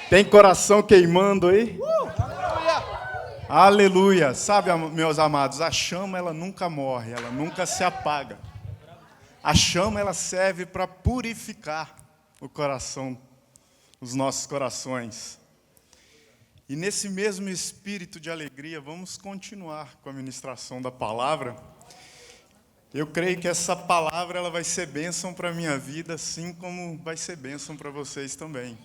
Tem coração queimando aí? Aleluia! Sabe, meus amados, a chama ela nunca morre, ela nunca se apaga. A chama ela serve para purificar o coração, os nossos corações. E nesse mesmo espírito de alegria, vamos continuar com a ministração da palavra. Eu creio que essa palavra ela vai ser bênção para a minha vida, assim como vai ser bênção para vocês também.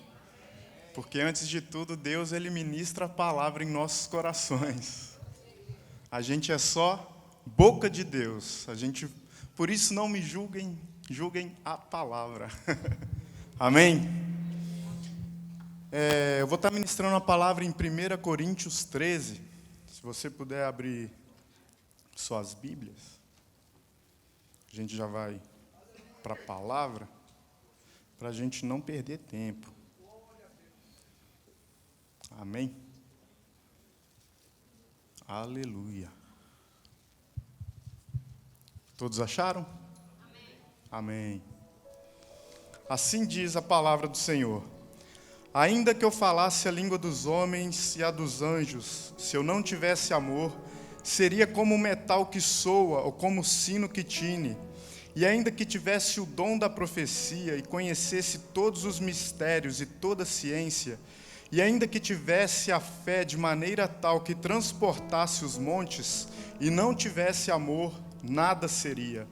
Porque antes de tudo, Deus ele ministra a palavra em nossos corações. A gente é só boca de Deus. Por isso não me julguem, julguem a palavra. Amém? Eu vou estar ministrando a palavra em 1 Coríntios 13. Se você puder abrir suas Bíblias, a gente já vai para a palavra, para a gente não perder tempo. Amém? Aleluia. Todos acharam? Amém. Assim diz a palavra do Senhor. Ainda que eu falasse a língua dos homens e a dos anjos, se eu não tivesse amor, seria como o metal que soa ou como o sino que tine. E ainda que tivesse o dom da profecia e conhecesse todos os mistérios e toda a ciência, e ainda que tivesse a fé de maneira tal que transportasse os montes, e não tivesse amor, nada seria.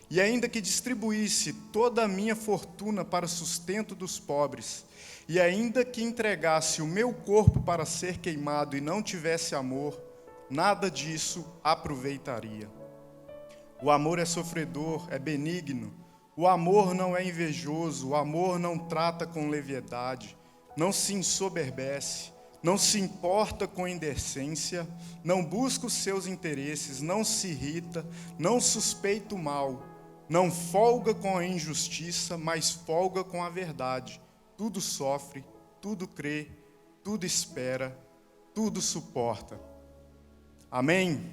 E ainda que distribuísse toda a minha fortuna para sustento dos pobres, e ainda que entregasse o meu corpo para ser queimado e não tivesse amor, nada disso aproveitaria. O amor é sofredor, é benigno. O amor não é invejoso, o amor não trata com leviandade, não se ensoberbece, não se importa com indecência, não busca os seus interesses, não se irrita, não suspeita o mal, não folga com a injustiça, mas folga com a verdade. Tudo sofre, tudo crê, tudo espera, tudo suporta. Amém?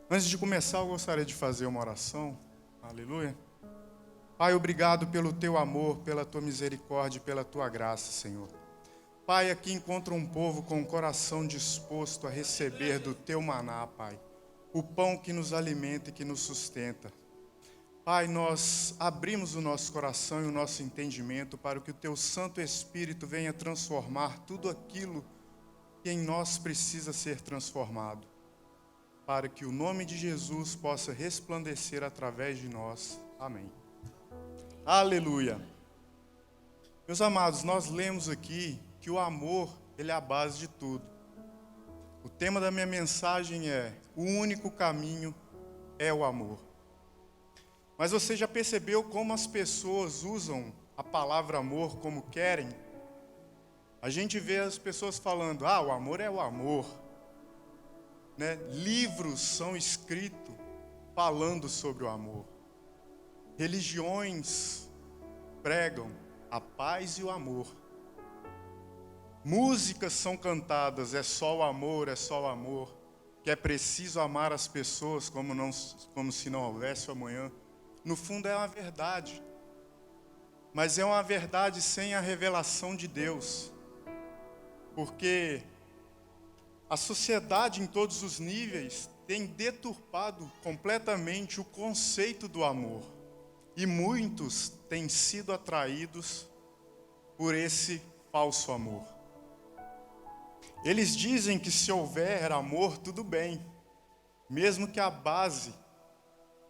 Antes de começar, eu gostaria de fazer uma oração. Aleluia. Pai, obrigado pelo teu amor, pela tua misericórdia e pela tua graça, Senhor. Pai, aqui encontro um povo com o coração disposto a receber do teu maná, Pai, o pão que nos alimenta e que nos sustenta. Pai, nós abrimos o nosso coração e o nosso entendimento para que o teu Santo Espírito venha transformar tudo aquilo que em nós precisa ser transformado, para que o nome de Jesus possa resplandecer através de nós. Amém. Aleluia. Meus amados, nós lemos aqui que o amor, ele é a base de tudo. O tema da minha mensagem é: o único caminho é o amor. Mas você já percebeu como as pessoas usam a palavra amor como querem? A gente vê as pessoas falando, o amor é o amor. Né? Livros são escritos falando sobre o amor. Religiões pregam a paz e o amor. Músicas são cantadas, é só o amor, é só o amor. Que é preciso amar as pessoas como se não houvesse o amanhã. No fundo é uma verdade. Mas é uma verdade sem a revelação de Deus. Porque a sociedade em todos os níveis tem deturpado completamente o conceito do amor. E muitos têm sido atraídos por esse falso amor. Eles dizem que se houver amor, tudo bem, mesmo que a base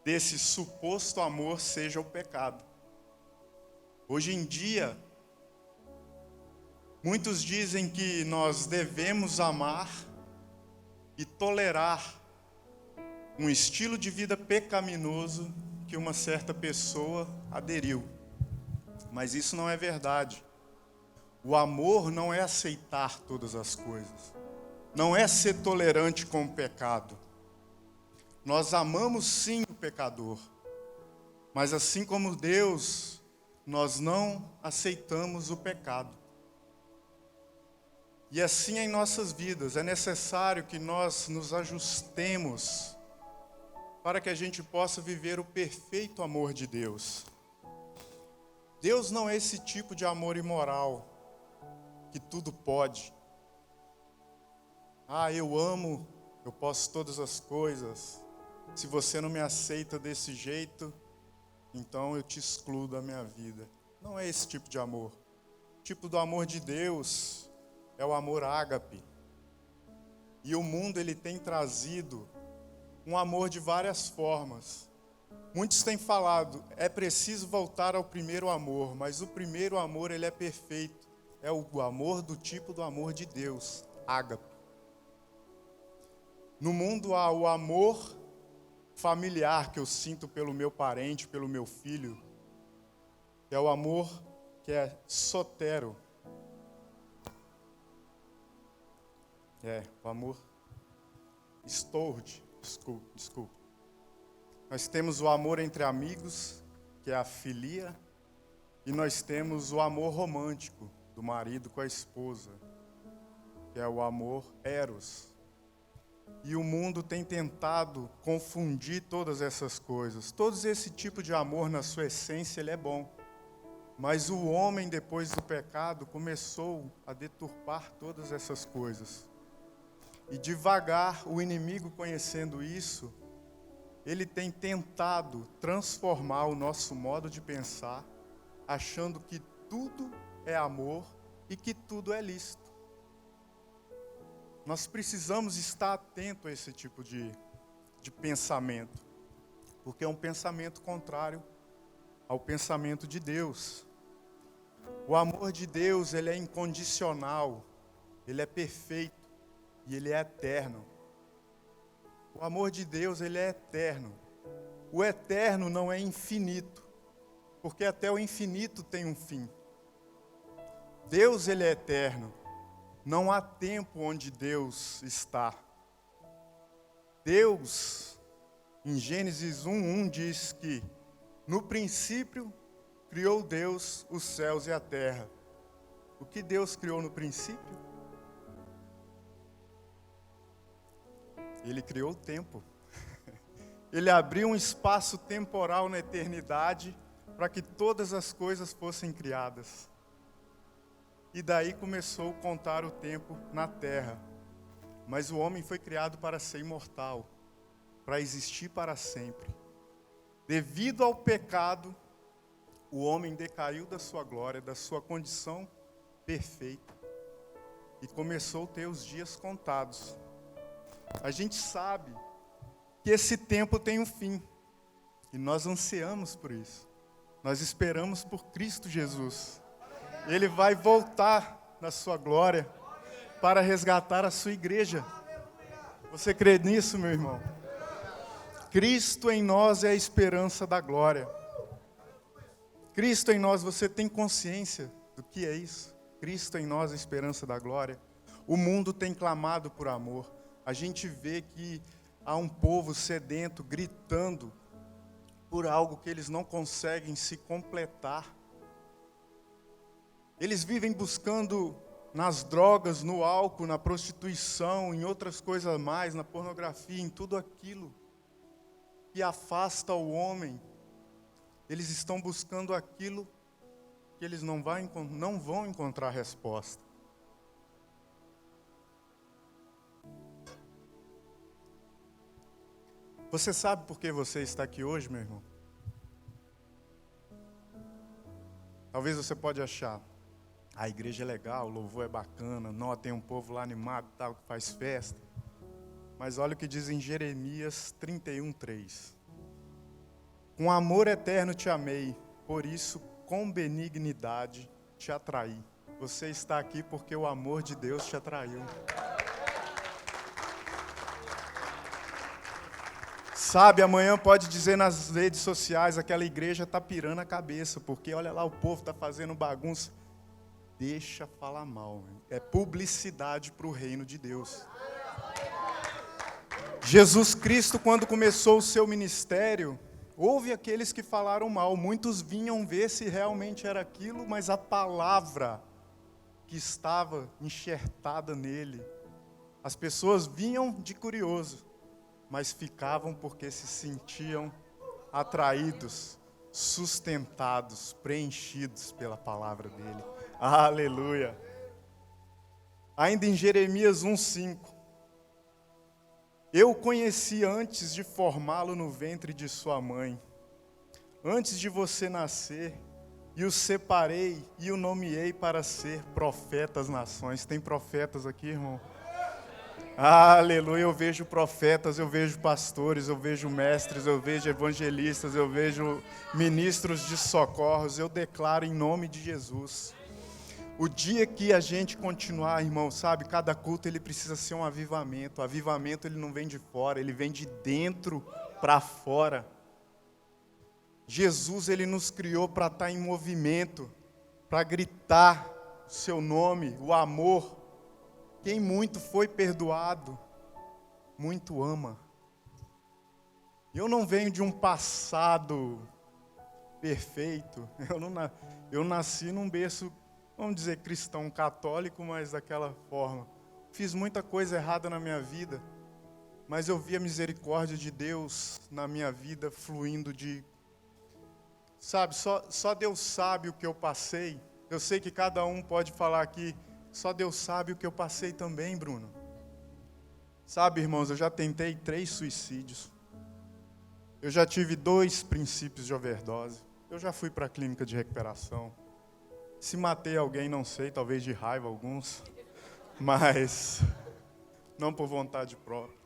desse suposto amor seja o pecado. Hoje em dia, muitos dizem que nós devemos amar e tolerar um estilo de vida pecaminoso que uma certa pessoa aderiu. Mas isso não é verdade. O amor não é aceitar todas as coisas. Não é ser tolerante com o pecado. Nós amamos sim o pecador. Mas assim como Deus, nós não aceitamos o pecado. E assim em nossas vidas, é necessário que nós nos ajustemos para que a gente possa viver o perfeito amor de Deus. Deus não é esse tipo de amor imoral. que tudo pode. Eu amo, eu posso todas as coisas. Se você não me aceita desse jeito, então eu te excluo da minha vida. Não é esse tipo de amor. O tipo do amor de Deus é o amor ágape. E o mundo ele tem trazido um amor de várias formas. Muitos têm falado, é preciso voltar ao primeiro amor, mas o primeiro amor ele é perfeito. É o amor do tipo do amor de Deus, ágape. No mundo há o amor familiar que eu sinto pelo meu parente, pelo meu filho. É o amor que é sotero. O amor storge. Desculpa. Nós temos o amor entre amigos, que é a filia, e nós temos o amor romântico do marido com a esposa, que é o amor eros. E o mundo tem tentado confundir todas essas coisas. Todo esse tipo de amor, na sua essência, ele é bom. Mas o homem, depois do pecado, começou a deturpar todas essas coisas. E devagar, o inimigo, conhecendo isso, ele tem tentado transformar o nosso modo de pensar, achando que tudo é amor e que tudo é lícito. Nós precisamos estar atentos a esse tipo de pensamento, porque é um pensamento contrário ao pensamento de Deus. O amor de Deus, ele é incondicional, ele é perfeito e ele é eterno. O amor de Deus, ele é eterno. O eterno não é infinito, porque até o infinito tem um fim. Deus, ele é eterno. Não há tempo onde Deus está. Deus, em Gênesis 1:1, diz que no princípio criou Deus os céus e a terra. O que Deus criou no princípio? Ele criou o tempo. Ele abriu um espaço temporal na eternidade para que todas as coisas fossem criadas. E daí começou a contar o tempo na terra. Mas o homem foi criado para ser imortal, para existir para sempre. Devido ao pecado, o homem decaiu da sua glória, da sua condição perfeita. E começou a ter os dias contados. A gente sabe que esse tempo tem um fim. E nós ansiamos por isso. Nós esperamos por Cristo Jesus. Ele vai voltar na sua glória para resgatar a sua igreja. Você crê nisso, meu irmão? Cristo em nós é a esperança da glória. Cristo em nós, você tem consciência do que é isso? Cristo em nós é a esperança da glória. O mundo tem clamado por amor. A gente vê que há um povo sedento, gritando por algo que eles não conseguem se completar. Eles vivem buscando nas drogas, no álcool, na prostituição, em outras coisas mais, na pornografia, em tudo aquilo que afasta o homem. Eles estão buscando aquilo que eles não vão encontrar resposta. Você sabe por que você está aqui hoje, meu irmão? Talvez você pode achar, a igreja é legal, o louvor é bacana, tem um povo lá animado, tal, que faz festa. Mas olha o que diz em Jeremias 31:3. Com amor eterno te amei, por isso com benignidade te atraí. Você está aqui porque o amor de Deus te atraiu. Sabe, amanhã pode dizer nas redes sociais, aquela igreja está pirando a cabeça, porque olha lá, o povo está fazendo bagunça. Deixa falar mal, é publicidade para o reino de Deus. Jesus Cristo, quando começou o seu ministério, houve aqueles que falaram mal, muitos vinham ver se realmente era aquilo, mas a palavra que estava enxertada nele, as pessoas vinham de curioso, mas ficavam porque se sentiam atraídos, sustentados, preenchidos pela palavra dele. Aleluia! Ainda em Jeremias 1:5. Eu o conheci antes de formá-lo no ventre de sua mãe. Antes de você nascer, e o separei e o nomeei para ser profeta às nações. Tem profetas aqui, irmão? Aleluia, eu vejo profetas, eu vejo pastores, eu vejo mestres, eu vejo evangelistas, eu vejo ministros de socorros. Eu declaro em nome de Jesus. O dia que a gente continuar, irmão, sabe, cada culto ele precisa ser um avivamento. O avivamento ele não vem de fora, ele vem de dentro para fora. Jesus ele nos criou para estar em movimento, para gritar o seu nome, o amor. Quem muito foi perdoado, muito ama. Eu não venho de um passado perfeito. Eu nasci num berço, vamos dizer, cristão católico, mas daquela forma. Fiz muita coisa errada na minha vida, mas eu vi a misericórdia de Deus na minha vida fluindo de... Sabe, só Deus sabe o que eu passei. Eu sei que cada um pode falar aqui, só Deus sabe o que eu passei também, Bruno. Sabe, irmãos, eu já tentei 3 suicídios. Eu já tive 2 princípios de overdose. Eu já fui para a clínica de recuperação. Se matei alguém, não sei, talvez de raiva alguns, mas não por vontade própria.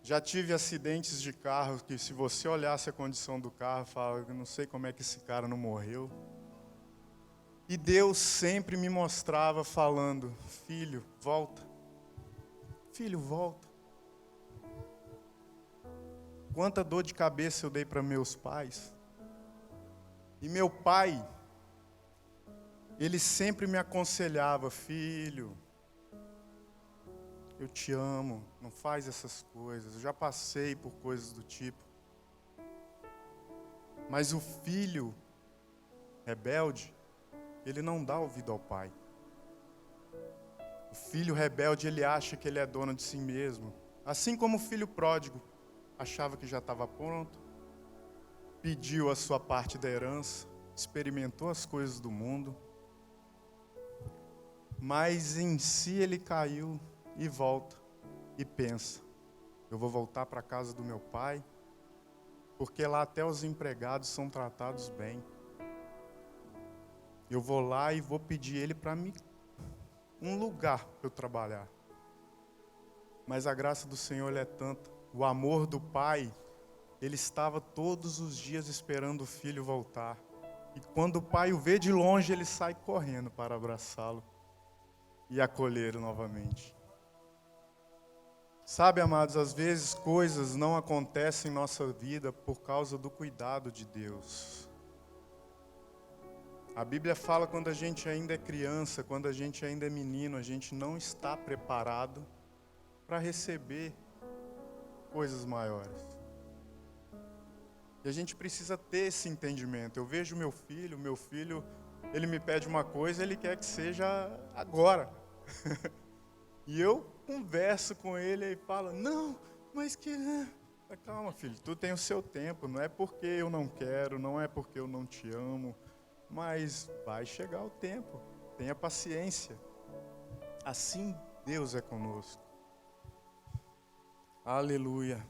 Já tive acidentes de carro que se você olhasse a condição do carro, fala, eu não sei como é que esse cara não morreu. E Deus sempre me mostrava falando, filho, volta. Filho, volta. Quanta dor de cabeça eu dei para meus pais. E meu pai, ele sempre me aconselhava, filho, eu te amo, não faz essas coisas. Eu já passei por coisas do tipo. Mas o filho rebelde, ele não dá ouvido ao pai. O filho rebelde, ele acha que ele é dono de si mesmo. Assim como o filho pródigo, achava que já estava pronto, pediu a sua parte da herança, experimentou as coisas do mundo, mas em si ele caiu e volta e pensa, eu vou voltar para a casa do meu pai, porque lá até os empregados são tratados bem. Eu vou lá e vou pedir ele para mim um lugar para eu trabalhar. Mas a graça do Senhor é tanta. O amor do pai, ele estava todos os dias esperando o filho voltar. E quando o pai o vê de longe, ele sai correndo para abraçá-lo e acolhê-lo novamente. Sabe, amados, às vezes coisas não acontecem em nossa vida por causa do cuidado de Deus. A Bíblia fala quando a gente ainda é criança, quando a gente ainda é menino, a gente não está preparado para receber coisas maiores. E a gente precisa ter esse entendimento. Eu vejo meu filho, ele me pede uma coisa, ele quer que seja agora. E eu converso com ele e falo, não, mas que... Calma, filho, tu tem o seu tempo, não é porque eu não quero, não é porque eu não te amo, mas vai chegar o tempo, tenha paciência. Assim Deus é conosco. Aleluia.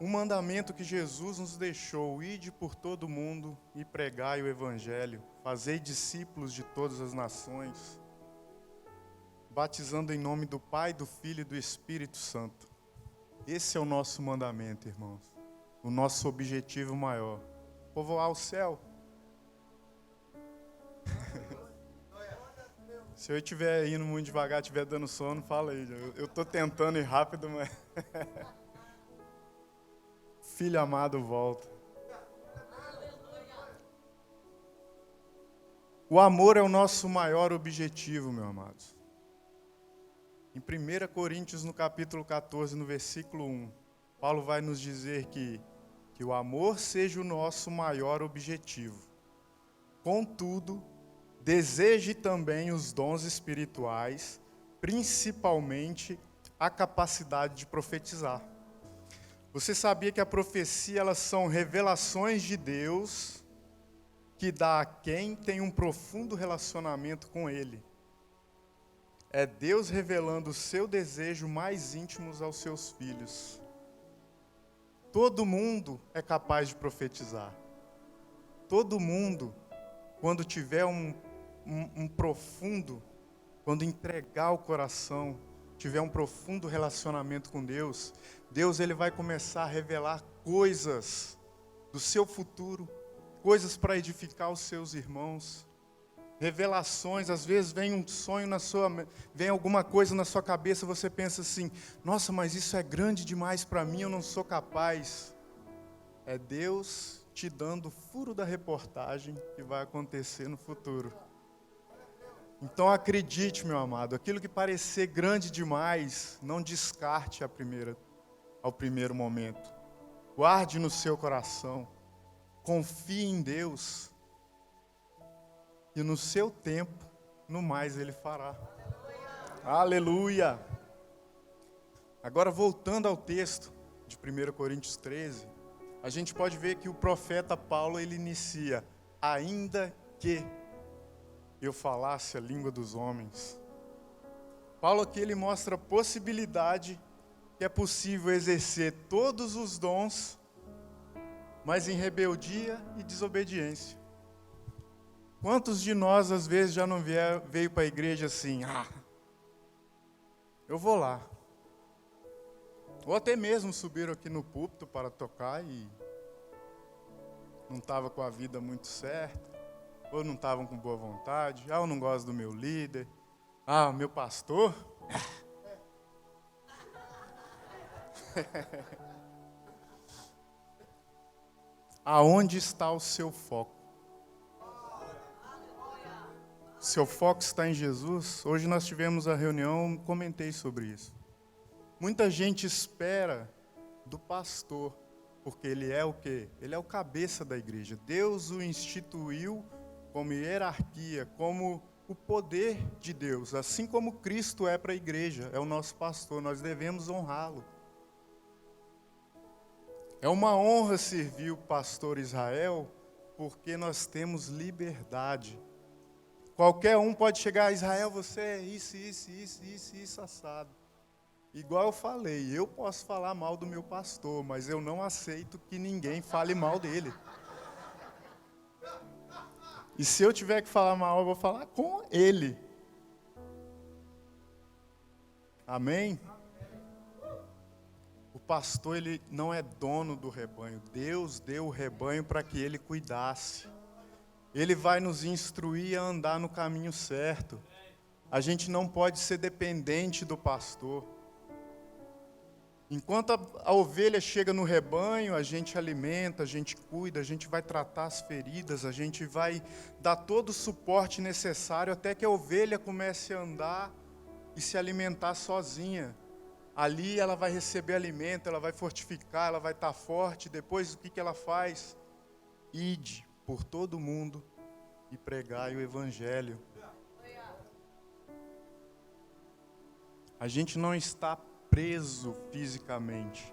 Um mandamento que Jesus nos deixou, ide por todo mundo e pregai o Evangelho, fazei discípulos de todas as nações, batizando em nome do Pai, do Filho e do Espírito Santo. Esse é o nosso mandamento, irmãos. O nosso objetivo maior. Povoar o céu. Se eu estiver indo muito devagar, estiver dando sono, fala aí. Eu estou tentando ir rápido, mas... Filho amado, volta. O amor é o nosso maior objetivo, meus amados. Em 1 Coríntios, no capítulo 14, no versículo 1, Paulo vai nos dizer que o amor seja o nosso maior objetivo. Contudo, deseje também os dons espirituais, principalmente a capacidade de profetizar. Você sabia que a profecia, elas são revelações de Deus que dá a quem tem um profundo relacionamento com Ele. É Deus revelando o seu desejo mais íntimo aos seus filhos. Todo mundo é capaz de profetizar. Todo mundo, quando tiver um profundo, quando entregar o coração, tiver um profundo relacionamento com Deus, Deus ele vai começar a revelar coisas do seu futuro, coisas para edificar os seus irmãos. Revelações, às vezes vem um sonho vem alguma coisa na sua cabeça, você pensa assim, nossa, mas isso é grande demais para mim, eu não sou capaz. É Deus te dando o furo da reportagem que vai acontecer no futuro. Então acredite, meu amado, aquilo que parecer grande demais, não descarte ao primeiro momento. Guarde no seu coração, confie em Deus. E no seu tempo, no mais Ele fará. Aleluia! Agora, voltando ao texto de 1 Coríntios 13, a gente pode ver que o profeta Paulo, ele inicia, ainda que eu falasse a língua dos homens. Paulo aqui, ele mostra a possibilidade que é possível exercer todos os dons, mas em rebeldia e desobediência. Quantos de nós, às vezes, já não veio para a igreja assim, eu vou lá. Ou até mesmo subiram aqui no púlpito para tocar e não estava com a vida muito certa, ou não estavam com boa vontade, eu não gosto do meu líder, o meu pastor. Aonde está o seu foco? Seu foco está em Jesus? Hoje nós tivemos a reunião, comentei sobre isso. Muita gente espera do pastor, porque ele é o quê? Ele é o cabeça da igreja. Deus o instituiu como hierarquia, como o poder de Deus. Assim como Cristo é para a igreja, é o nosso pastor, nós devemos honrá-lo. É uma honra servir o pastor Israel, porque nós temos liberdade. Qualquer um pode chegar a Israel, você é isso, assado. Igual eu falei, eu posso falar mal do meu pastor, mas eu não aceito que ninguém fale mal dele. E se eu tiver que falar mal, eu vou falar com ele. Amém? O pastor, ele não é dono do rebanho. Deus deu o rebanho para que ele cuidasse. Ele vai nos instruir a andar no caminho certo. A gente não pode ser dependente do pastor. Enquanto a ovelha chega no rebanho, a gente alimenta, a gente cuida, a gente vai tratar as feridas, a gente vai dar todo o suporte necessário até que a ovelha comece a andar e se alimentar sozinha. Ali ela vai receber alimento, ela vai fortificar, ela vai estar forte. Depois o que ela faz? Ide por todo mundo e pregai o evangelho. A gente não está preso fisicamente.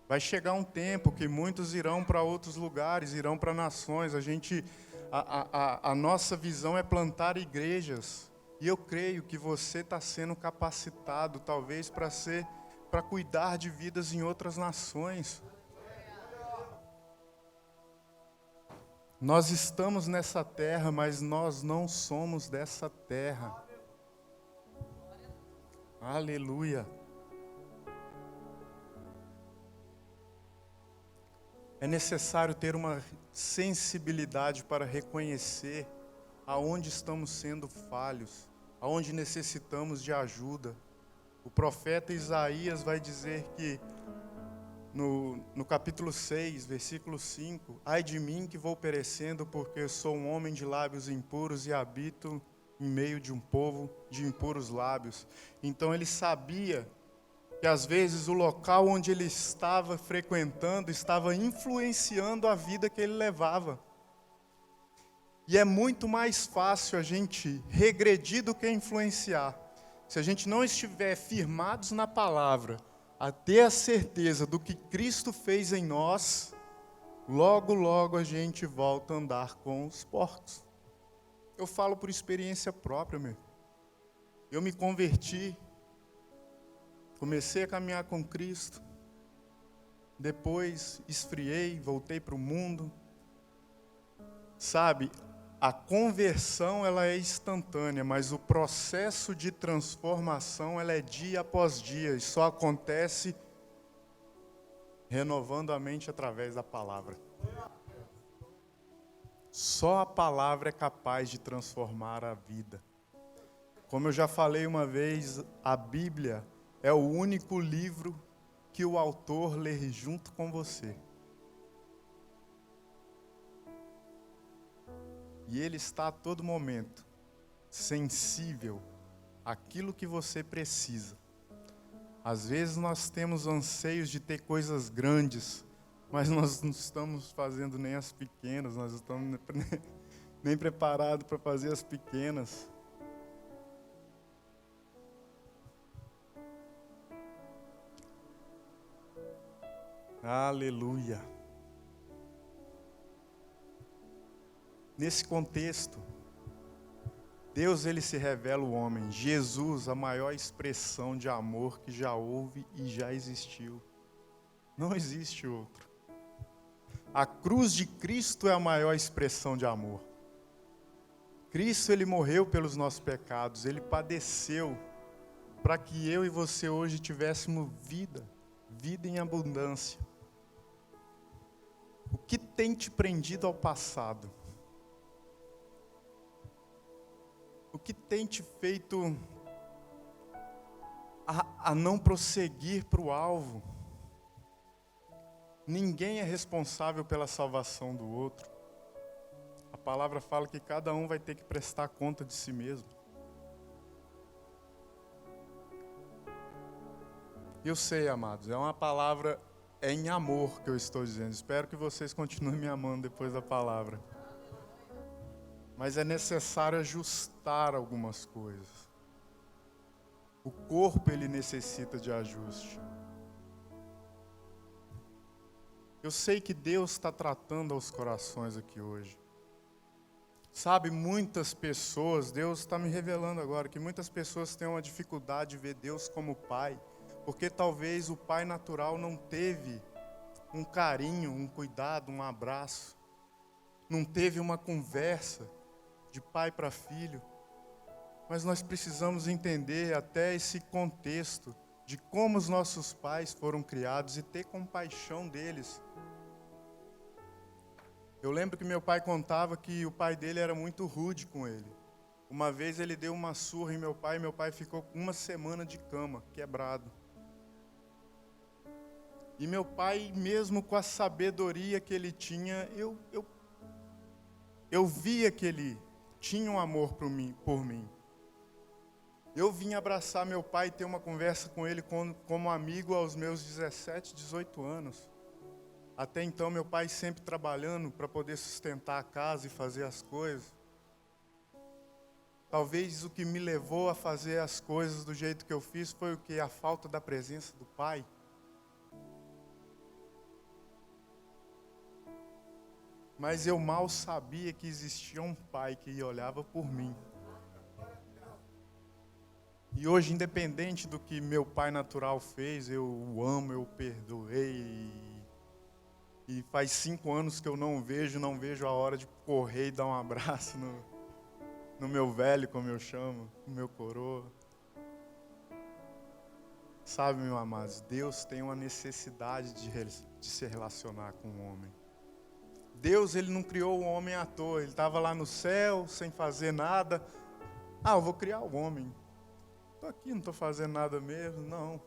Vai chegar um tempo que muitos irão para outros lugares, irão para nações. A nossa visão é plantar igrejas. E eu creio que você está sendo capacitado, talvez, para cuidar de vidas em outras nações. Nós estamos nessa terra, mas nós não somos dessa terra. Aleluia. É necessário ter uma sensibilidade para reconhecer aonde estamos sendo falhos, aonde necessitamos de ajuda. O profeta Isaías vai dizer que no capítulo 6, versículo 5, ai de mim que vou perecendo, porque sou um homem de lábios impuros e habito em meio de um povo de impuros lábios. Então ele sabia que às vezes o local onde ele estava frequentando estava influenciando a vida que ele levava. E é muito mais fácil a gente regredir do que influenciar. Se a gente não estiver firmados na palavra, a ter a certeza do que Cristo fez em nós, logo, logo a gente volta a andar com os porcos. Eu falo por experiência própria, meu. Eu me converti, comecei a caminhar com Cristo, depois esfriei, voltei para o mundo. Sabe, a conversão ela é instantânea, mas o processo de transformação ela é dia após dia e só acontece renovando a mente através da palavra. Só a palavra é capaz de transformar a vida. Como eu já falei uma vez, a Bíblia é o único livro que o autor lê junto com você. E ele está a todo momento sensível àquilo que você precisa. Às vezes nós temos anseios de ter coisas grandes, mas nós não estamos fazendo nem as pequenas, nós não estamos nem preparados para fazer as pequenas. Aleluia. Nesse contexto, Deus ele se revela ao homem. Jesus, a maior expressão de amor que já houve e já existiu. Não existe outro. A cruz de Cristo é a maior expressão de amor. Cristo ele morreu pelos nossos pecados, ele padeceu para que eu e você hoje tivéssemos vida em abundância. O que tem te prendido ao passado? O que tem te feito a não prosseguir para o alvo? Ninguém é responsável pela salvação do outro. A palavra fala que cada um vai ter que prestar conta de si mesmo. Eu sei, amados, é uma palavra, é em amor que eu estou dizendo. Espero que vocês continuem me amando depois da palavra. Mas é necessário ajustar algumas coisas. O corpo, ele necessita de ajuste. Eu sei que Deus está tratando aos corações aqui hoje. Sabe, muitas pessoas, Deus está me revelando agora, que muitas pessoas têm uma dificuldade de ver Deus como Pai, porque talvez o pai natural não teve um carinho, um cuidado, um abraço, não teve uma conversa de pai para filho. Mas nós precisamos entender até esse contexto de como os nossos pais foram criados e ter compaixão deles. Eu lembro que meu pai contava que o pai dele era muito rude com ele. Uma vez ele deu uma surra em meu pai e meu pai ficou uma semana de cama, quebrado. E meu pai, mesmo com a sabedoria que ele tinha, eu via que ele tinha um amor por mim. Eu vim abraçar meu pai e ter uma conversa com ele como amigo aos meus 17, 18 anos. Até então, meu pai sempre trabalhando para poder sustentar a casa e fazer as coisas. Talvez o que me levou a fazer as coisas do jeito que eu fiz foi o quê? A falta da presença do pai. Mas eu mal sabia que existia um pai que olhava por mim. E hoje, independente do que meu pai natural fez, eu o amo, eu o perdoei. E faz 5 anos que eu não vejo a hora de correr e dar um abraço no meu velho, como eu chamo, no meu coroa. Sabe, meus amados, Deus tem uma necessidade de se relacionar com o homem. Deus, ele não criou o homem à toa. Ele estava lá no céu, sem fazer nada. Eu vou criar o homem. Estou aqui, não estou fazendo nada mesmo, não.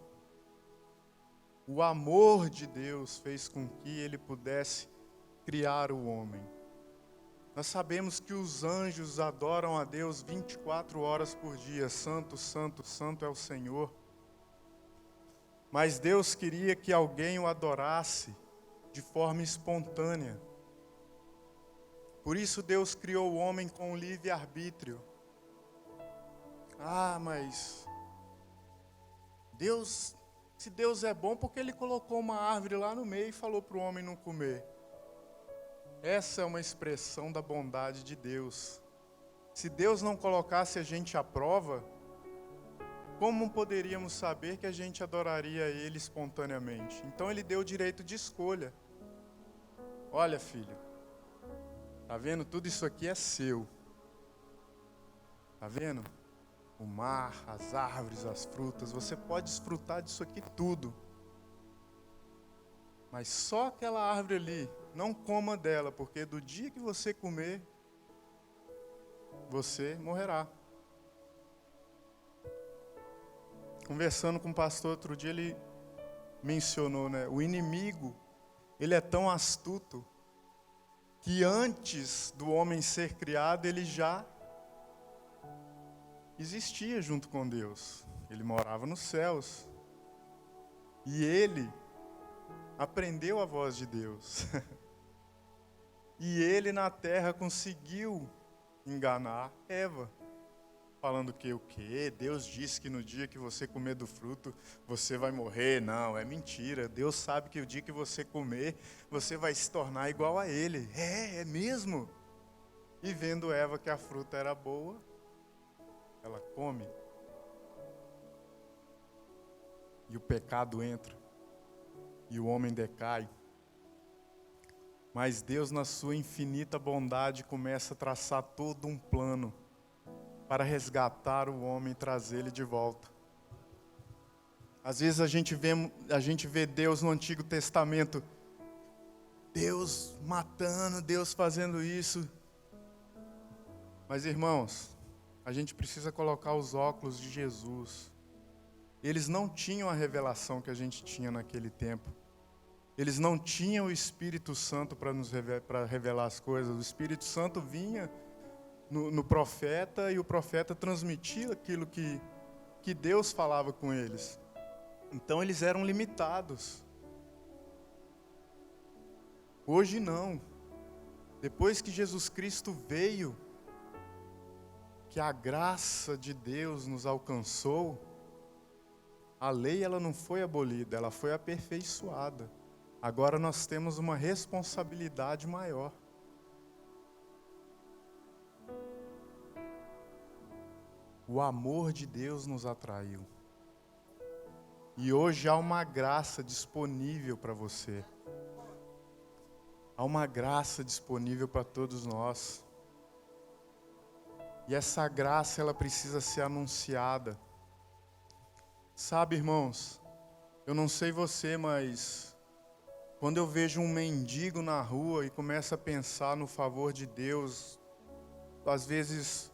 O amor de Deus fez com que ele pudesse criar o homem. Nós sabemos que os anjos adoram a Deus 24 horas por dia. Santo, santo, santo é o Senhor. Mas Deus queria que alguém o adorasse de forma espontânea. Por isso Deus criou o homem com livre-arbítrio. Mas se Deus é bom, por que ele colocou uma árvore lá no meio e falou para o homem não comer? Essa é uma expressão da bondade de Deus. Se Deus não colocasse a gente à prova, como poderíamos saber que a gente adoraria Ele espontaneamente? Então Ele deu o direito de escolha. Olha, filho, tá vendo? Tudo isso aqui é seu. Tá vendo? O mar, as árvores, as frutas, você pode desfrutar disso aqui tudo. Mas só aquela árvore ali, não coma dela, porque do dia que você comer, você morrerá. Conversando com o pastor outro dia, ele mencionou, né? O inimigo, ele é tão astuto que antes do homem ser criado, ele já existia junto com Deus. Ele morava nos céus. E ele aprendeu a voz de Deus. E ele na terra conseguiu enganar Eva. Falando que o quê? Deus disse que no dia que você comer do fruto, você vai morrer. Não, é mentira. Deus sabe que o dia que você comer, você vai se tornar igual a Ele. É mesmo? E vendo Eva que a fruta era boa, ela come. E o pecado entra. E o homem decai. Mas Deus, na sua infinita bondade, começa a traçar todo um plano para resgatar o homem e trazê-lo de volta. Às vezes a gente vê Deus no Antigo Testamento, Deus matando, Deus fazendo isso. Mas irmãos, a gente precisa colocar os óculos de Jesus. Eles não tinham a revelação que a gente tinha naquele tempo. Eles não tinham o Espírito Santo para revelar as coisas. O Espírito Santo vinha no profeta e o profeta transmitia aquilo que Deus falava com eles. Então eles eram limitados. Hoje não. Depois que Jesus Cristo veio, que a graça de Deus nos alcançou, a lei ela não foi abolida, ela foi aperfeiçoada. Agora nós temos uma responsabilidade maior. O amor de Deus nos atraiu. E hoje há uma graça disponível para você. Há uma graça disponível para todos nós. E essa graça, ela precisa ser anunciada. Sabe, irmãos, eu não sei você, mas quando eu vejo um mendigo na rua e começo a pensar no favor de Deus, às vezes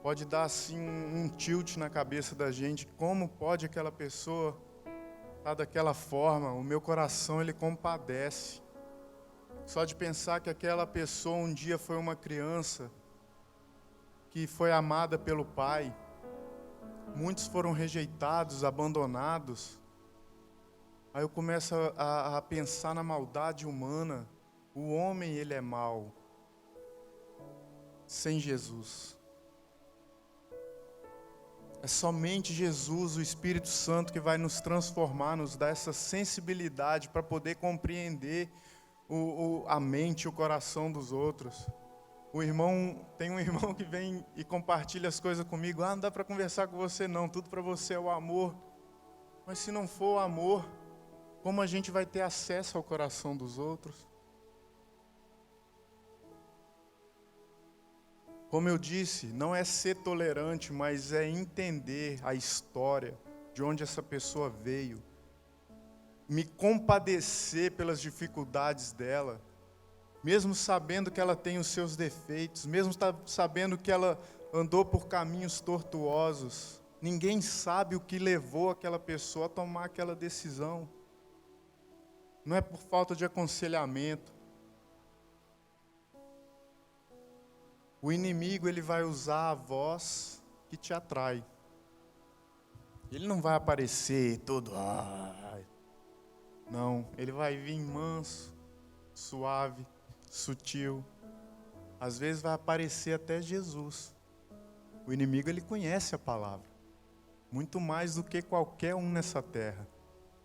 pode dar assim um tilt na cabeça da gente. Como pode aquela pessoa estar daquela forma? O meu coração, ele compadece. Só de pensar que aquela pessoa um dia foi uma criança que foi amada pelo pai. Muitos foram rejeitados, abandonados. Aí eu começo a pensar na maldade humana. O homem, ele é mau. Sem Jesus. É somente Jesus, o Espírito Santo, que vai nos transformar, nos dar essa sensibilidade para poder compreender a mente e o coração dos outros. Tem um irmão que vem e compartilha as coisas comigo. Não dá para conversar com você não, tudo para você é o amor. Mas se não for o amor, como a gente vai ter acesso ao coração dos outros? Como eu disse, não é ser tolerante, mas é entender a história, de onde essa pessoa veio. Me compadecer pelas dificuldades dela, mesmo sabendo que ela tem os seus defeitos, mesmo sabendo que ela andou por caminhos tortuosos. Ninguém sabe o que levou aquela pessoa a tomar aquela decisão. Não é por falta de aconselhamento. O inimigo, ele vai usar a voz que te atrai. Ele não vai aparecer todo... Não, ele vai vir manso, suave, sutil. Às vezes vai aparecer até Jesus. O inimigo, ele conhece a palavra. Muito mais do que qualquer um nessa terra.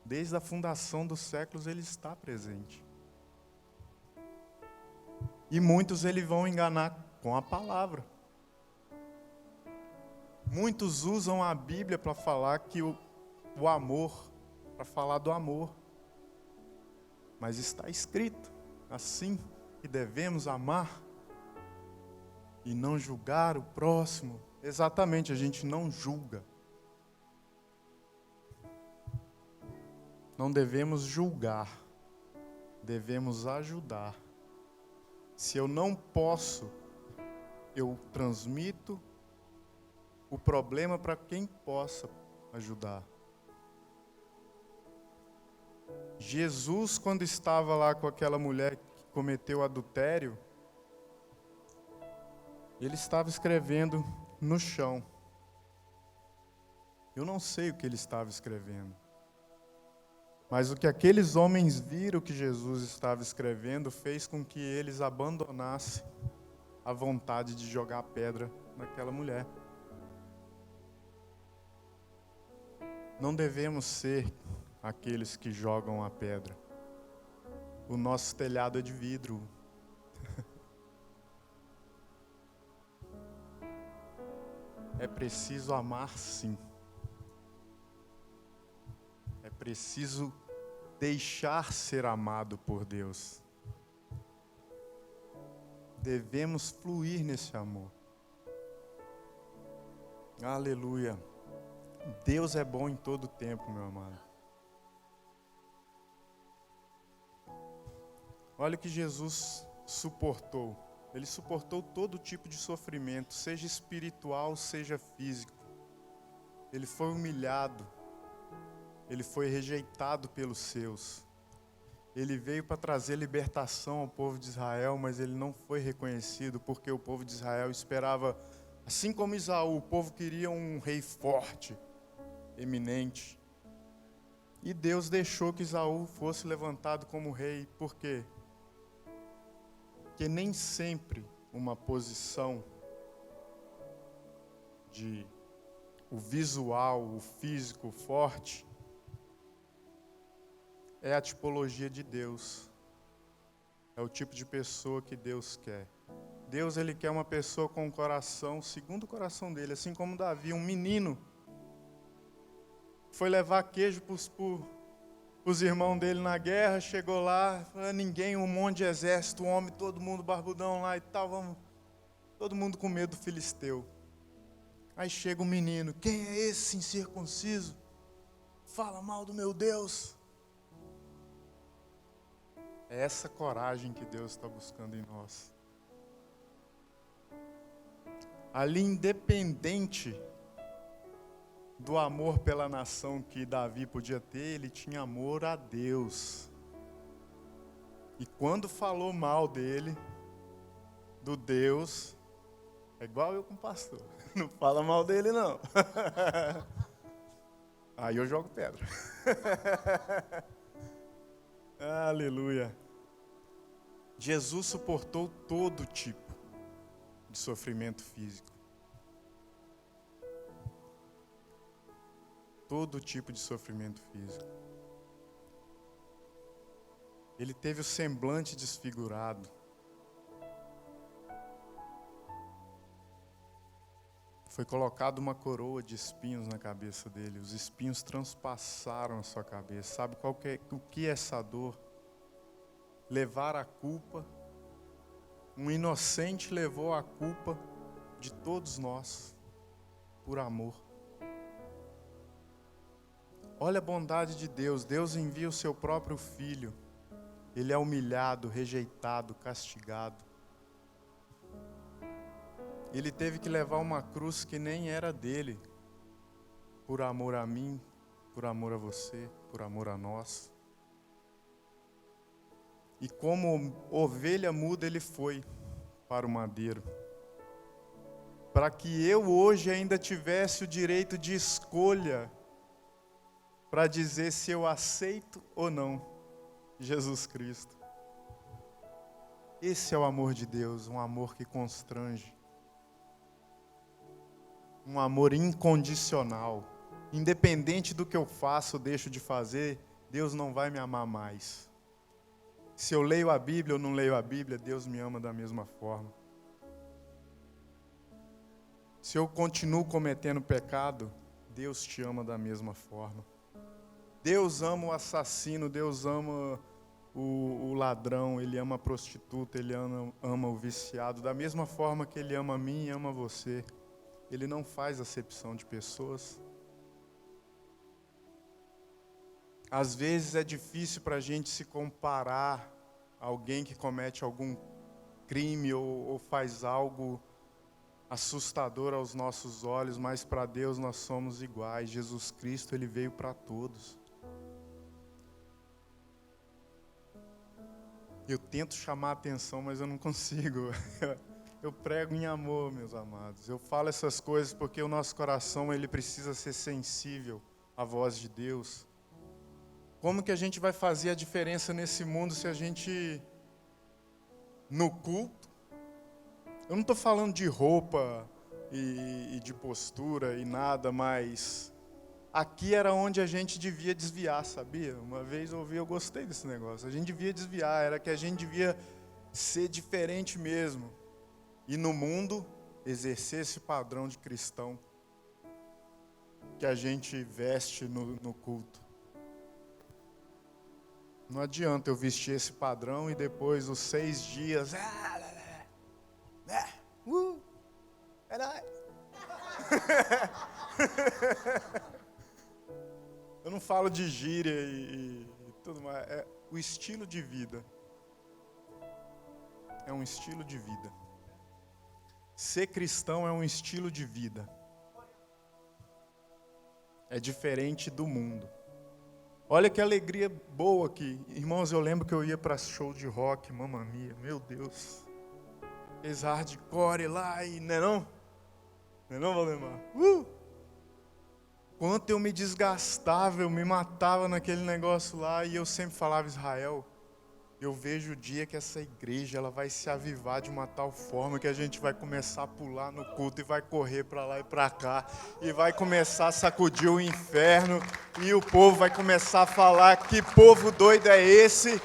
Desde a fundação dos séculos, ele está presente. E muitos eles vão enganar com a palavra. Muitos usam a Bíblia para falar que o amor, para falar do amor. Mas está escrito assim que devemos amar e não julgar o próximo. Exatamente, a gente não julga. Não devemos julgar, devemos ajudar. Se eu não posso, eu transmito o problema para quem possa ajudar. Jesus, quando estava lá com aquela mulher que cometeu adultério, ele estava escrevendo no chão. Eu não sei o que ele estava escrevendo. Mas o que aqueles homens viram que Jesus estava escrevendo fez com que eles abandonassem a vontade de jogar pedra naquela mulher. Não devemos ser aqueles que jogam a pedra. O nosso telhado é de vidro. É preciso amar, sim. É preciso deixar ser amado por Deus. Devemos fluir nesse amor. Aleluia. Deus é bom em todo tempo, meu amado. Olha o que Jesus suportou. Ele suportou todo tipo de sofrimento, seja espiritual, seja físico. Ele foi humilhado. Ele foi rejeitado pelos seus. Ele veio para trazer libertação ao povo de Israel, mas ele não foi reconhecido porque o povo de Israel esperava, assim como Esaú, o povo queria um rei forte, eminente. E Deus deixou que Esaú fosse levantado como rei. Por quê? Porque nem sempre uma posição de o visual, o físico forte é a tipologia de Deus. É o tipo de pessoa que Deus quer. Deus, ele quer uma pessoa com um coração segundo o coração dele, assim como Davi, um menino foi levar queijo para os irmãos dele na guerra, chegou lá, ninguém, um monte de exército, um homem, todo mundo barbudão lá e tal, todo mundo com medo do filisteu. Aí chega um menino, quem é esse incircunciso? Fala mal do meu Deus. É essa coragem que Deus está buscando em nós. Ali, independente do amor pela nação que Davi podia ter, ele tinha amor a Deus. E quando falou mal dele, do Deus, é igual eu com o pastor, não fala mal dele não. Aí eu jogo pedra. Aleluia. Jesus suportou todo tipo de sofrimento físico. Todo tipo de sofrimento físico. Ele teve o semblante desfigurado. Foi colocada uma coroa de espinhos na cabeça dele. Os espinhos transpassaram a sua cabeça. Sabe o que é essa dor? Levar a culpa. Um inocente levou a culpa de todos nós, por amor. Olha a bondade de Deus. Deus envia o seu próprio filho. Ele é humilhado, rejeitado, castigado. Ele teve que levar uma cruz que nem era dele, por amor a mim, por amor a você, por amor a nós. E como ovelha muda ele foi para o madeiro, para que eu hoje ainda tivesse o direito de escolha, para dizer se eu aceito ou não Jesus Cristo. Esse é o amor de Deus, um amor que constrange. Um amor incondicional. Independente do que eu faço ou deixo de fazer, Deus não vai me amar mais. Se eu leio a Bíblia ou não leio a Bíblia, Deus me ama da mesma forma. Se eu continuo cometendo pecado, Deus te ama da mesma forma. Deus ama o assassino, Deus ama o ladrão, Ele ama a prostituta, Ele ama o viciado. Da mesma forma que Ele ama a mim e ama você. Ele não faz acepção de pessoas. Às vezes é difícil para a gente se comparar a alguém que comete algum crime ou faz algo assustador aos nossos olhos, mas para Deus nós somos iguais. Jesus Cristo, Ele veio para todos. Eu tento chamar a atenção, mas eu não consigo. Eu prego em amor, meus amados. Eu falo essas coisas porque o nosso coração ele precisa ser sensível à voz de Deus. Como que a gente vai fazer a diferença nesse mundo se a gente, no culto, eu não estou falando de roupa e de postura e nada, mas aqui era onde a gente devia desviar, sabia? Uma vez eu gostei desse negócio. A gente devia desviar, era que a gente devia ser diferente mesmo. E no mundo, exercer esse padrão de cristão que a gente veste no culto. Não adianta eu vestir esse padrão e depois os 6 dias... É nóis. Eu não falo de gíria e tudo mais. É o estilo de vida. É um estilo de vida. Ser cristão é um estilo de vida. É diferente do mundo. Olha que alegria boa aqui. Irmãos, eu lembro que eu ia para show de rock, Mamma Mia, meu Deus. Eles hardcore lá e... Não é não? Não é não, Valdemar? Quanto eu me desgastava, eu me matava naquele negócio lá e eu sempre falava, Israel, eu vejo o dia que essa igreja ela vai se avivar de uma tal forma que a gente vai começar a pular no culto e vai correr para lá e para cá e vai começar a sacudir o inferno e o povo vai começar a falar que povo doido é esse?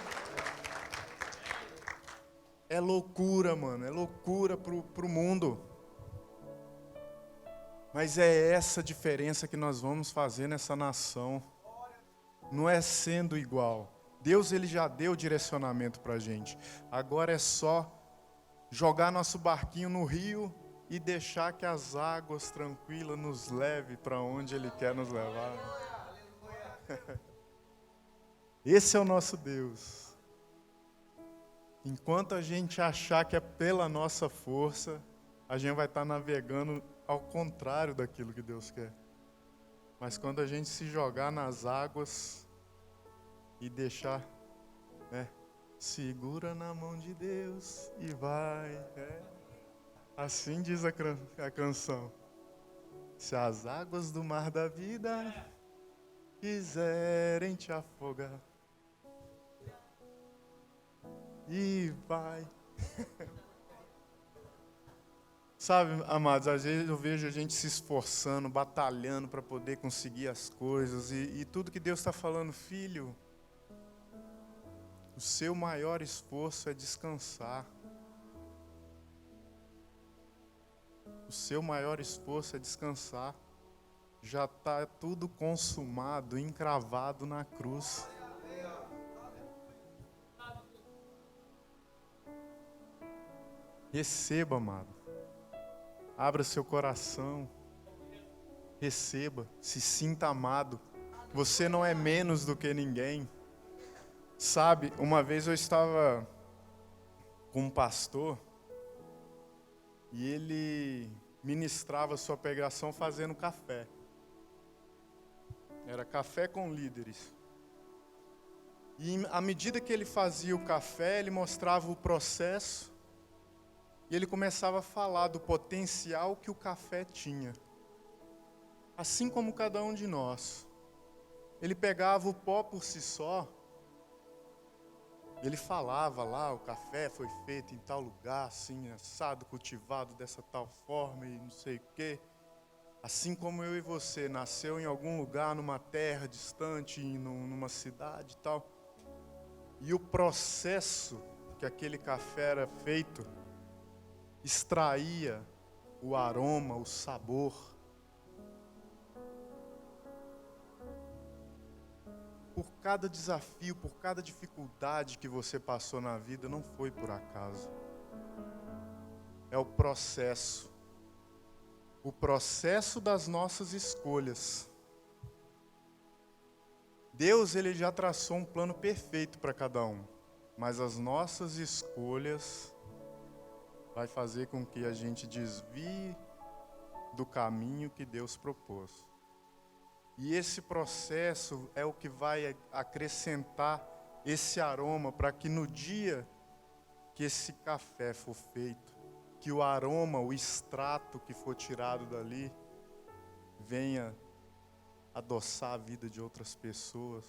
É loucura, mano, é loucura pro mundo. Mas é essa diferença que nós vamos fazer nessa nação. Não é sendo igual. Deus ele já deu direcionamento para a gente. Agora é só jogar nosso barquinho no rio e deixar que as águas tranquilas nos leve para onde Ele quer nos levar. Esse é o nosso Deus. Enquanto a gente achar que é pela nossa força, a gente vai estar navegando ao contrário daquilo que Deus quer. Mas quando a gente se jogar nas águas e deixar... segura na mão de Deus e vai. Assim diz a canção. Se as águas do mar da vida quiserem te afogar, e vai. Sabe, amados, às vezes eu vejo a gente se esforçando, batalhando para poder conseguir as coisas e tudo que Deus está falando, filho, o seu maior esforço é descansar. O seu maior esforço é descansar. Já está tudo consumado, encravado na cruz. Receba, amado. Abra seu coração. Receba. Se sinta amado. Você não é menos do que ninguém. Sabe, uma vez eu estava com um pastor e ele ministrava sua pregação fazendo café. Era café com líderes. E à medida que ele fazia o café, ele mostrava o processo e ele começava a falar do potencial que o café tinha. Assim como cada um de nós. Ele pegava o pó por si só. Ele falava lá, o café foi feito em tal lugar, assim, assado, cultivado dessa tal forma e não sei o quê. Assim como eu e você, nasceu em algum lugar, numa terra distante, numa cidade e tal. E o processo que aquele café era feito extraía o aroma, o sabor. Por cada desafio, por cada dificuldade que você passou na vida, não foi por acaso. É o processo. O processo das nossas escolhas. Deus, ele já traçou um plano perfeito para cada um. Mas as nossas escolhas vai fazer com que a gente desvie do caminho que Deus propôs. E esse processo é o que vai acrescentar esse aroma para que no dia que esse café for feito, que o aroma, o extrato que for tirado dali, venha adoçar a vida de outras pessoas,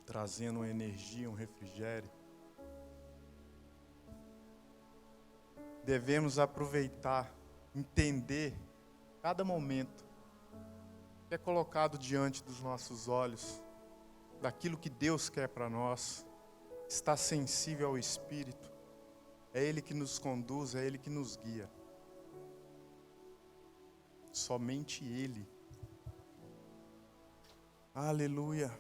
trazendo uma energia, um refrigério. Devemos aproveitar, entender cada momento que é colocado diante dos nossos olhos, daquilo que Deus quer para nós, estar sensível ao Espírito. É Ele que nos conduz, é Ele que nos guia. Somente Ele. Aleluia.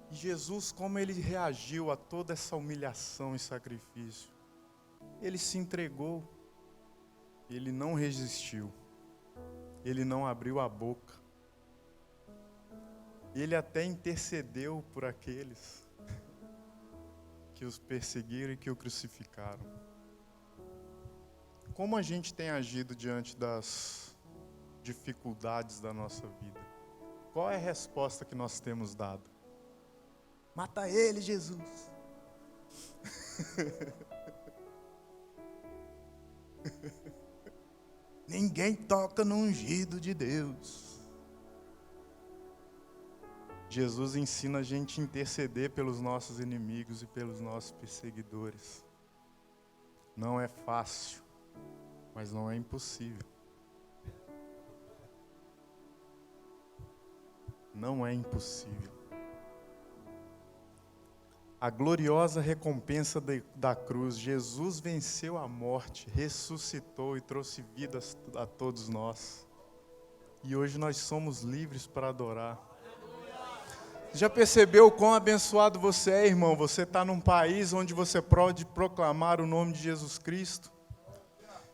E Jesus, como Ele reagiu a toda essa humilhação e sacrifício? Ele se entregou. Ele não resistiu. Ele não abriu a boca. Ele até intercedeu por aqueles que os perseguiram e que o crucificaram. Como a gente tem agido diante das dificuldades da nossa vida? Qual é a resposta que nós temos dado? Mata ele, Jesus. Ninguém toca no ungido de Deus. Jesus ensina a gente a interceder pelos nossos inimigos e pelos nossos perseguidores. Não é fácil, mas não é impossível. Não é impossível. A gloriosa recompensa da cruz, Jesus venceu a morte, ressuscitou e trouxe vida a todos nós. E hoje nós somos livres para adorar. Já percebeu o quão abençoado você é, irmão? Você está num país onde você pode proclamar o nome de Jesus Cristo.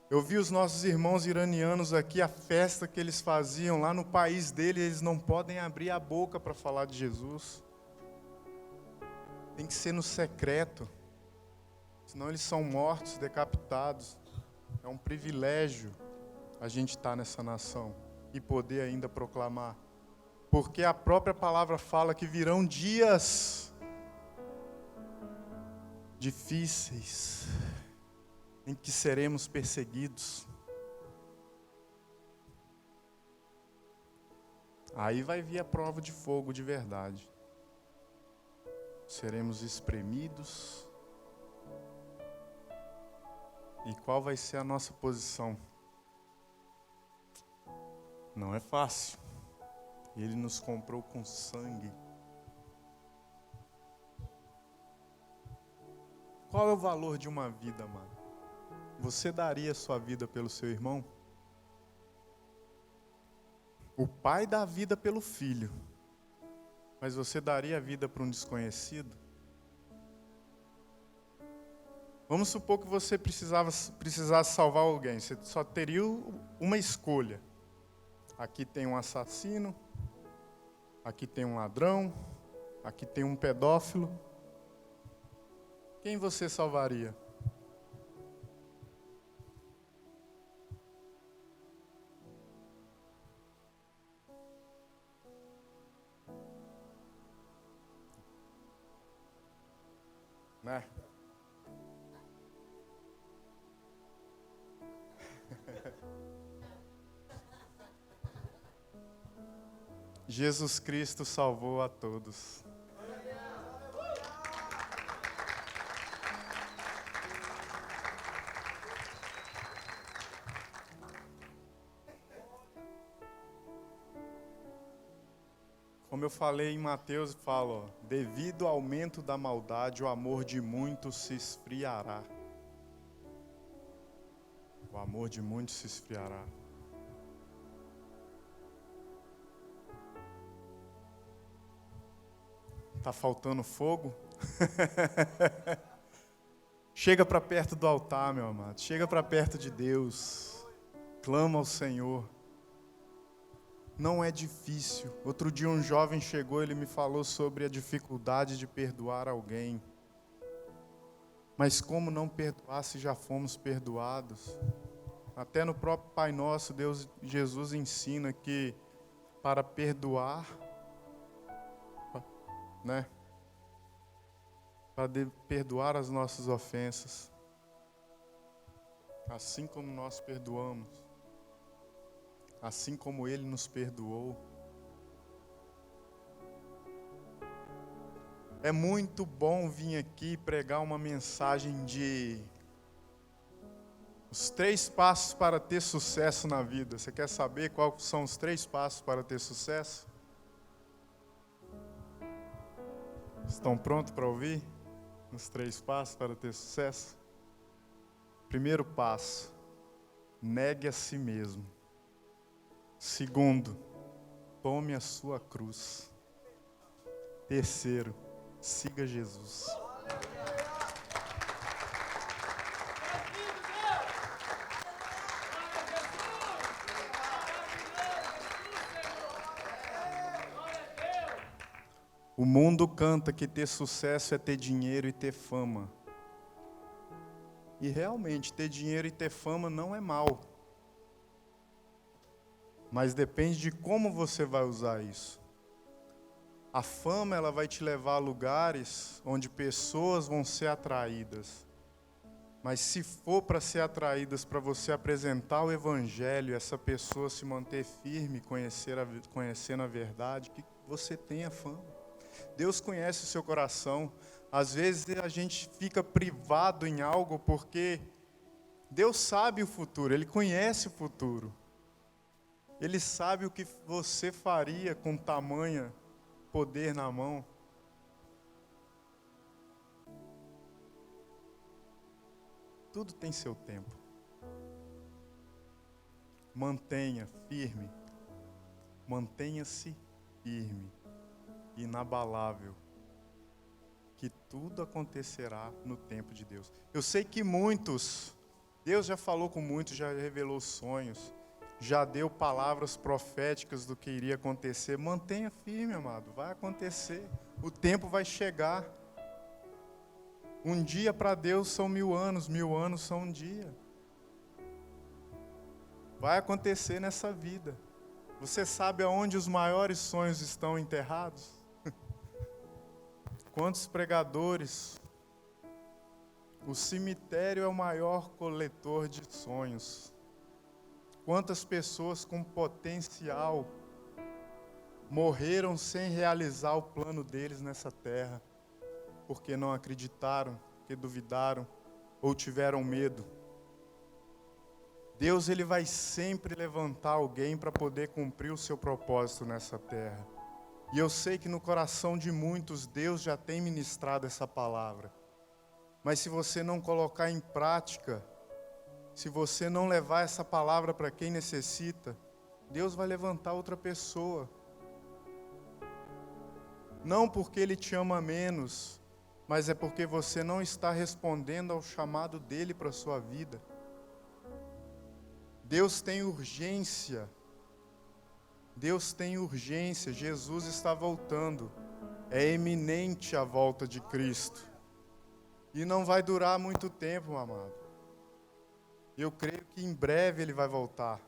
Eu vi os nossos irmãos iranianos aqui, a festa que eles faziam lá no país deles, eles não podem abrir a boca para falar de Jesus. Tem que ser no secreto, senão eles são mortos, decapitados. É um privilégio a gente estar nessa nação e poder ainda proclamar. Porque a própria palavra fala que virão dias difíceis, em que seremos perseguidos. Aí vai vir a prova de fogo de verdade. Seremos espremidos. E qual vai ser a nossa posição? Não é fácil. Ele nos comprou com sangue. Qual é o valor de uma vida, mano? Você daria sua vida pelo seu irmão? O pai dá a vida pelo filho. Mas você daria a vida para um desconhecido? Vamos supor que você precisasse salvar alguém. Você só teria uma escolha. Aqui tem um assassino. Aqui tem um ladrão. Aqui tem um pedófilo. Quem você salvaria? Né? Jesus Cristo salvou a todos. Como eu falei em Mateus, falo, ó, devido ao aumento da maldade, o amor de muitos se esfriará. O amor de muitos se esfriará. Tá faltando fogo? Chega para perto do altar, meu amado. Chega para perto de Deus. Clama ao Senhor. Não é difícil. Outro dia um jovem chegou, ele me falou sobre a dificuldade de perdoar alguém. Mas como não perdoar se já fomos perdoados? Até no próprio Pai Nosso, Jesus ensina que para perdoar, né? Para perdoar as nossas ofensas, assim como nós perdoamos, assim como Ele nos perdoou. É muito bom vir aqui pregar uma mensagem de os 3 passos para ter sucesso na vida. Você quer saber quais são os 3 passos para ter sucesso? Estão prontos para ouvir? Os 3 passos para ter sucesso? Primeiro passo, negue a si mesmo. Segundo, tome a sua cruz. Terceiro, siga Jesus. O mundo canta que ter sucesso é ter dinheiro e ter fama. E realmente, ter dinheiro e ter fama não é mal. Mas depende de como você vai usar isso. A fama, ela vai te levar a lugares onde pessoas vão ser atraídas. Mas se for para ser atraídas, para você apresentar o Evangelho, essa pessoa se manter firme, conhecendo a verdade, que você tenha fama. Deus conhece o seu coração. Às vezes a gente fica privado em algo porque Deus sabe o futuro, Ele conhece o futuro. Ele sabe o que você faria com tamanho poder na mão. Tudo tem seu tempo. Mantenha firme. Mantenha-se firme, inabalável, que tudo acontecerá no tempo de Deus. Eu sei que Deus já falou com muitos, já revelou sonhos, já deu palavras proféticas do que iria acontecer. Mantenha firme, amado, vai acontecer, o tempo vai chegar. Um dia para Deus são 1000 anos, 1000 anos são um dia. Vai acontecer nessa vida. Você sabe aonde os maiores sonhos estão enterrados? Quantos pregadores? O cemitério é o maior coletor de sonhos. Quantas pessoas com potencial morreram sem realizar o plano deles nessa terra, porque não acreditaram, porque duvidaram ou tiveram medo. Deus, Ele vai sempre levantar alguém para poder cumprir o seu propósito nessa terra. E eu sei que no coração de muitos Deus já tem ministrado essa palavra. Mas se você não colocar em prática, se você não levar essa palavra para quem necessita, Deus vai levantar outra pessoa. Não porque Ele te ama menos, mas é porque você não está respondendo ao chamado dEle para a sua vida. Deus tem urgência. Deus tem urgência. Jesus está voltando. É iminente a volta de Cristo. E não vai durar muito tempo, meu amado. Eu creio que em breve Ele vai voltar.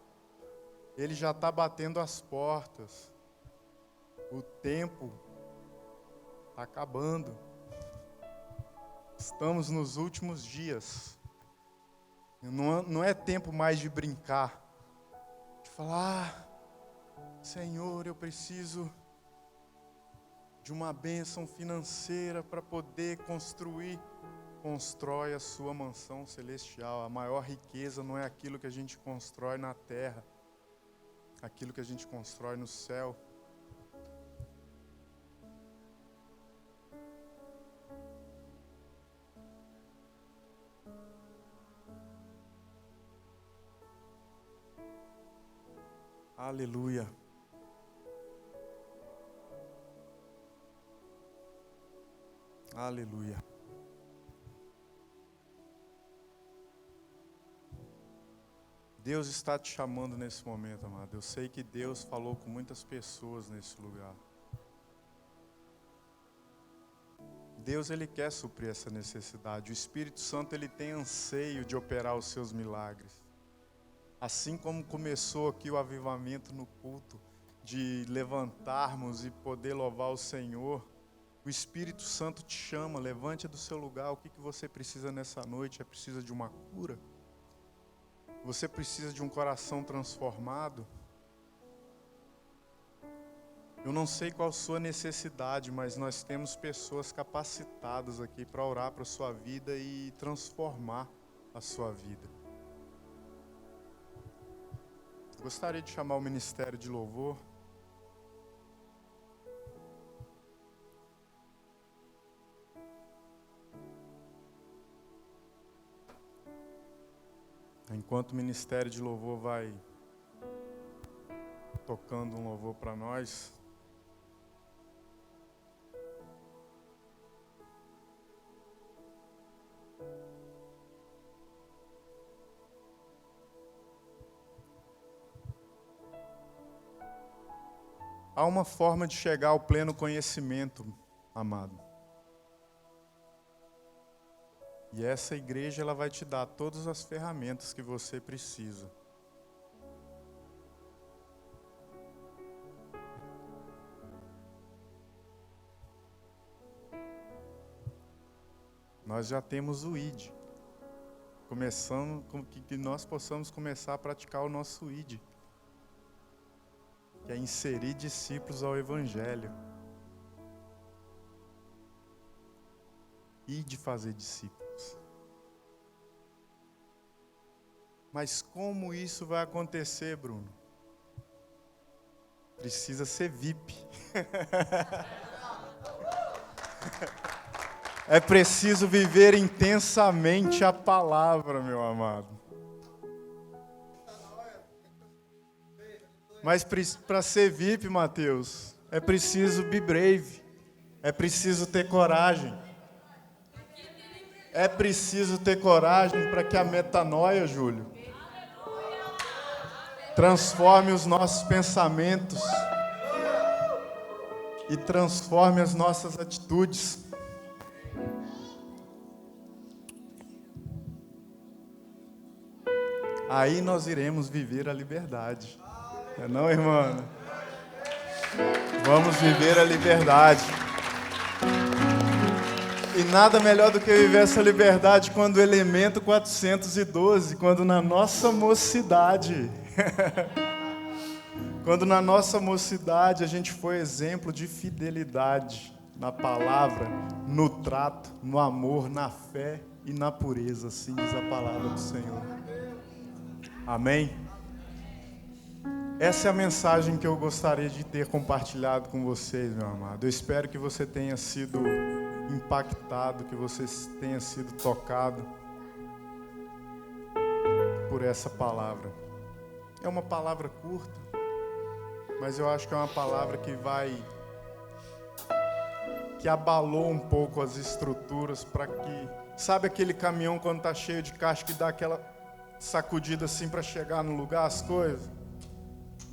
Ele já está batendo as portas. O tempo está acabando. Estamos nos últimos dias. Não é tempo mais de brincar. De falar, Senhor, eu preciso de uma bênção financeira para poder construir. Constrói a sua mansão celestial. A maior riqueza não é aquilo que a gente constrói na terra, aquilo que a gente constrói no céu. Aleluia. Aleluia. Deus está te chamando nesse momento, amado. Eu sei que Deus falou com muitas pessoas nesse lugar. Deus, Ele quer suprir essa necessidade. O Espírito Santo, Ele tem anseio de operar os seus milagres. Assim como começou aqui o avivamento no culto, de levantarmos e poder louvar o Senhor, o Espírito Santo te chama, levante do seu lugar. O que você precisa nessa noite? Precisa de uma cura? Você precisa de um coração transformado? Eu não sei qual a sua necessidade, mas nós temos pessoas capacitadas aqui para orar para a sua vida e transformar a sua vida. Gostaria de chamar o Ministério de Louvor. Enquanto o Ministério de Louvor vai tocando um louvor para nós, há uma forma de chegar ao pleno conhecimento, amado. E essa igreja, ela vai te dar todas as ferramentas que você precisa. Nós já temos o ID. Começando com que nós possamos começar a praticar o nosso ID. Que é inserir discípulos ao Evangelho. E de fazer discípulos. Mas como isso vai acontecer, Bruno? Precisa ser VIP. É preciso viver intensamente a palavra, meu amado. Mas para ser VIP, Mateus, é preciso be brave. É preciso ter coragem. É preciso ter coragem para que a metanoia, Júlio, transforme os nossos pensamentos e transforme as nossas atitudes. Aí nós iremos viver a liberdade. Não é, irmã? Vamos viver a liberdade. E nada melhor do que viver essa liberdade quando o elemento 412, quando na nossa mocidade, a gente foi exemplo de fidelidade na palavra, no trato, no amor, na fé e na pureza, assim diz a palavra do Senhor. Amém? Essa é a mensagem que eu gostaria de ter compartilhado com vocês, meu amado. Eu espero que você tenha sido impactado, que você tenha sido tocado por essa palavra. É uma palavra curta, mas eu acho que é uma palavra que abalou um pouco as estruturas para que, sabe aquele caminhão quando está cheio de caixa que dá aquela sacudida assim para chegar no lugar as coisas?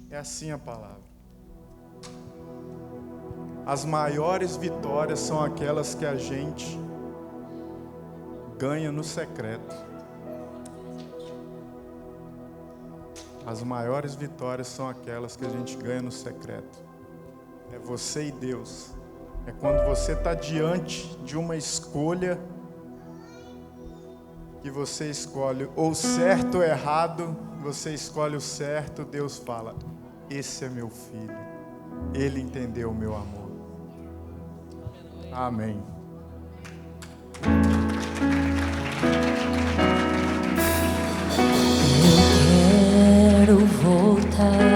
É assim a palavra. As maiores vitórias são aquelas que a gente ganha no secreto. As maiores vitórias são aquelas que a gente ganha no secreto. É você e Deus. É quando você está diante de uma escolha que você escolhe ou certo ou errado, você escolhe o certo, Deus fala: esse é meu filho, ele entendeu o meu amor. Amém. Eu quero voltar